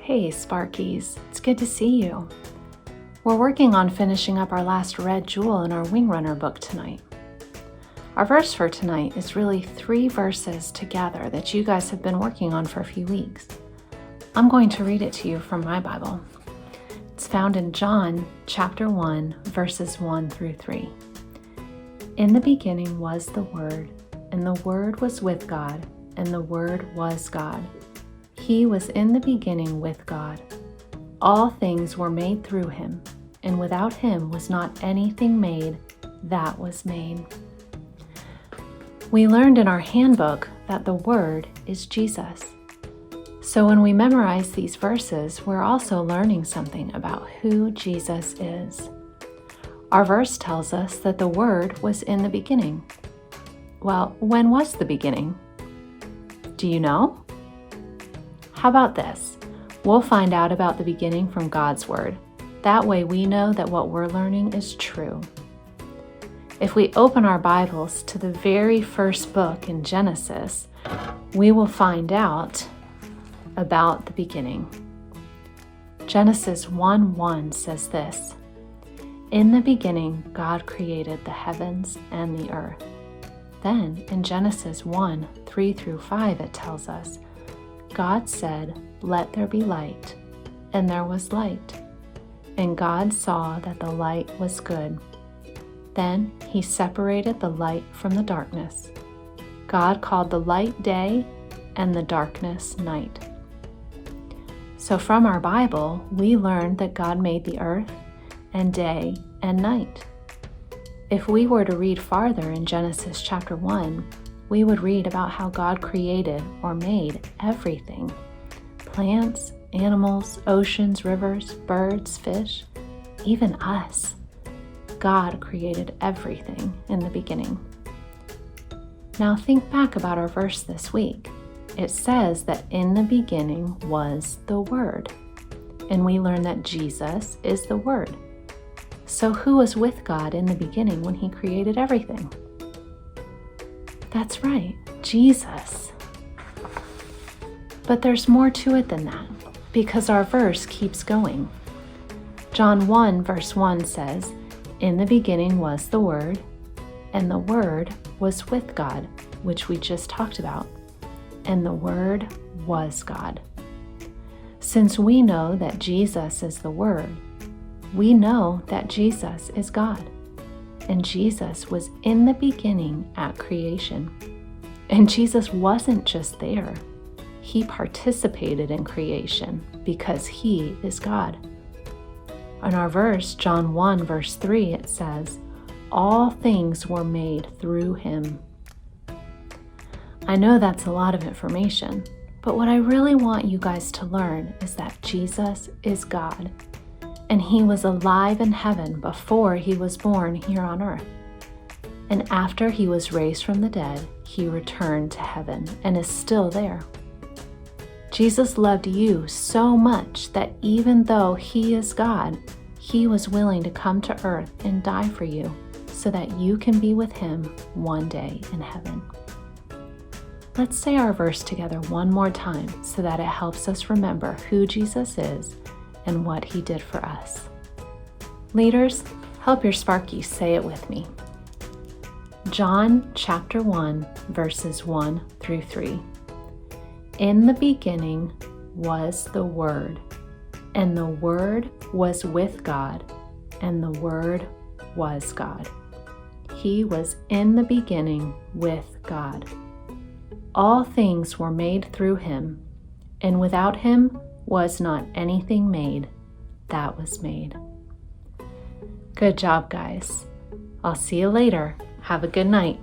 Hey Sparkies, it's good to see you. We're working on finishing up our last red jewel in our Wing Runner book tonight. Our verse for tonight is really 3 verses together that you guys have been working on for a few weeks. I'm going to read it to you from my Bible. It's found in John chapter 1, verses 1 through 3. In the beginning was the Word, and the Word was with God, and the Word was God. He was in the beginning with God. All things were made through him, and without him was not anything made that was made. We learned in our handbook that the Word is Jesus. So when we memorize these verses, we're also learning something about who Jesus is. Our verse tells us that the Word was in the beginning. Well, when was the beginning? Do you know? How about this? We'll find out about the beginning from God's Word. That way we know that what we're learning is true. If we open our Bibles to the very first book in Genesis, we will find out about the beginning. Genesis 1:1 says this: "In the beginning, God created the heavens and the earth." Then in Genesis 1:3 through 5, it tells us, God said, "Let there be light," and there was light. And God saw that the light was good. Then he separated the light from the darkness. God called the light day, and the darkness night. So from our Bible, we learned that God made the earth and day and night. If we were to read farther in Genesis chapter 1, we would read about how God created or made everything: plants, animals, oceans, rivers, birds, fish, even us. God created everything in the beginning. Now think back about our verse this week. It says that in the beginning was the Word, and we learn that Jesus is the Word. So who was with God in the beginning when he created everything? That's right, Jesus. But there's more to it than that, because our verse keeps going. John 1 verse 1 says, "In the beginning was the Word, and the Word was with God," which we just talked about, and the Word was God. Since we know that Jesus is the Word, we know that Jesus is God. And Jesus was in the beginning at creation. And Jesus wasn't just there. He participated in creation because he is God. In our verse, John 1 verse 3, it says, "All things were made through him." I know that's a lot of information, but what I really want you guys to learn is that Jesus is God. And he was alive in heaven before he was born here on earth. And after he was raised from the dead, he returned to heaven and is still there. Jesus loved you so much that even though he is God, he was willing to come to earth and die for you so that you can be with him one day in heaven. Let's say our verse together one more time so that it helps us remember who Jesus is and what he did for us. Leaders, help your Sparkies say it with me. John chapter 1, verses 1 through 3. In the beginning was the Word, and the Word was with God, and the Word was God. He was in the beginning with God. All things were made through him, and without him was not anything made that was made. Good job, guys. I'll see you later. Have a good night.